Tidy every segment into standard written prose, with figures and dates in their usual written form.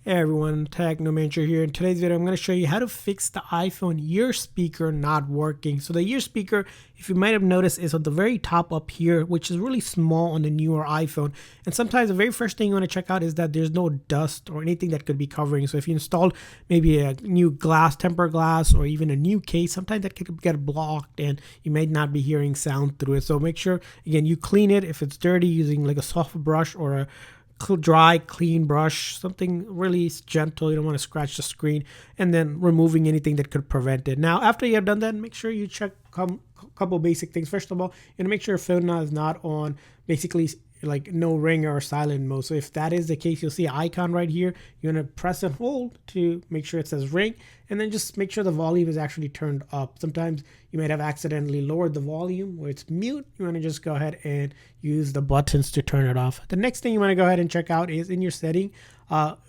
Hey everyone, Techno Manager here. In today's video, I'm going to show you how to fix the iPhone ear speaker not working. So the ear speaker, if you might have noticed, is at the very top up here, which is really small on the newer iPhone. And sometimes the very first thing you want to check out is that there's no dust or anything that could be covering. So if you installed maybe a new glass, tempered glass, or even a new case, sometimes that could get blocked and you may not be hearing sound through it. So make sure, again, you clean it if it's dirty using like a soft brush or a dry clean brush, something really gentle. You don't want to scratch the screen, and then removing anything that could prevent it. Now after you have done that, make sure you check a couple basic things. First of all, you want to make sure your phone is not on basically like no ringer or silent mode. So if that is the case, you'll see an icon right here. You want to press and hold to make sure it says ring, and then just make sure the volume is actually turned up. Sometimes you might have accidentally lowered the volume where it's mute. You want to just go ahead and use the buttons to turn it off. The next thing you want to go ahead and check out is in your setting,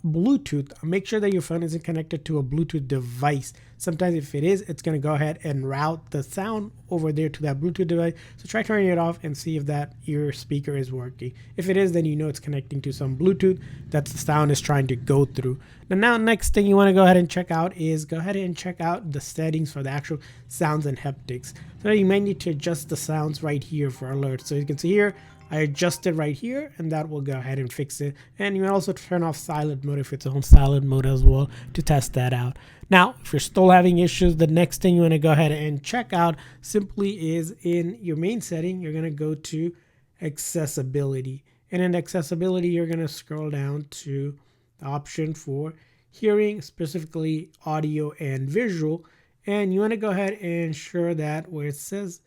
Bluetooth. Make sure that your phone isn't connected to a Bluetooth device. Sometimes if it is, it's going to go ahead and route the sound over there to that Bluetooth device. So try turning it off and see if that ear speaker is working. If it is, then you know it's connecting to some Bluetooth that the sound is trying to go through. Now next thing you want to go ahead and check out is go ahead and check out the settings for the actual sounds and haptics. So you may need to adjust the sounds right here for alerts. So you can see here, I adjusted right here, and that will go ahead and fix it. And you can also turn off silent mode if it's on silent mode as well to test that out. Now, if you're still having issues, the next thing you want to go ahead and check out simply is in your main setting, you're going to go to accessibility. And in accessibility, you're going to scroll down to the option for hearing, specifically audio and visual. And you want to go ahead and ensure that where it says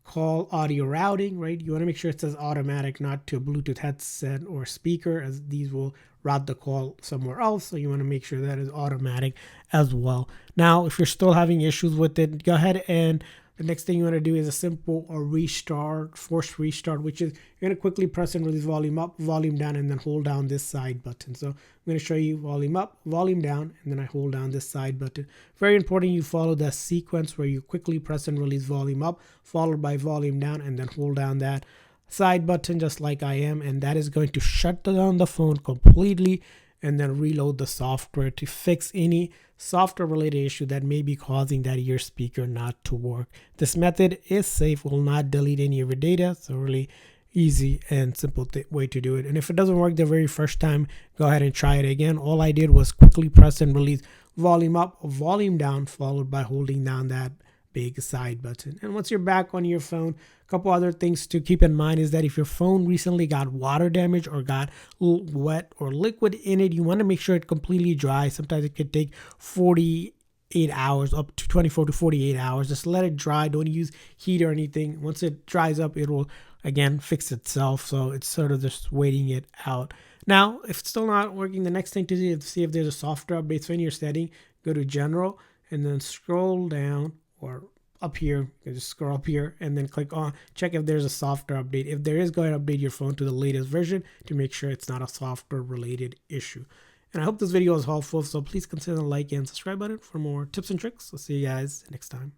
call audio routing, right? You want to make sure it says automatic, not to a Bluetooth headset or speaker, as these will route the call somewhere else. So you want to make sure that is automatic as well. Now, if you're still having issues with it, go ahead and the next thing you want to do is a simple restart, forced restart, which is you're going to quickly press and release volume up, volume down, and then hold down this side button. So I'm going to show you volume up, volume down, and then I hold down this side button. Very important you follow that sequence where you quickly press and release volume up, followed by volume down, and then hold down that side button just like I am. And that is going to shut down the phone completely and then reload the software to fix any software related issue that may be causing that ear speaker not to work. This method is safe, will not delete any of your data, so really easy and simple way to do it. And if it doesn't work the very first time, go ahead and try it again. All I did was quickly press and release volume up, volume down, followed by holding down that big side button. And once you're back on your phone, a couple other things to keep in mind is that if your phone recently got water damage or got wet or liquid in it, you want to make sure it completely dry. Sometimes it could take 48 hours, up to 24 to 48 hours. Just let it dry. Don't use heat or anything. Once it dries up, it will again fix itself. So it's sort of just waiting it out. Now, if it's still not working, the next thing to do is see if there's a software update. So in your setting, go to general and then scroll down or up here. You can just scroll up here and then click on check if there's a software update. If there is, go ahead and update your phone to the latest version to make sure it's not a software related issue. And I hope this video was helpful, so please consider the like and subscribe button for more tips and tricks. I'll see you guys next time.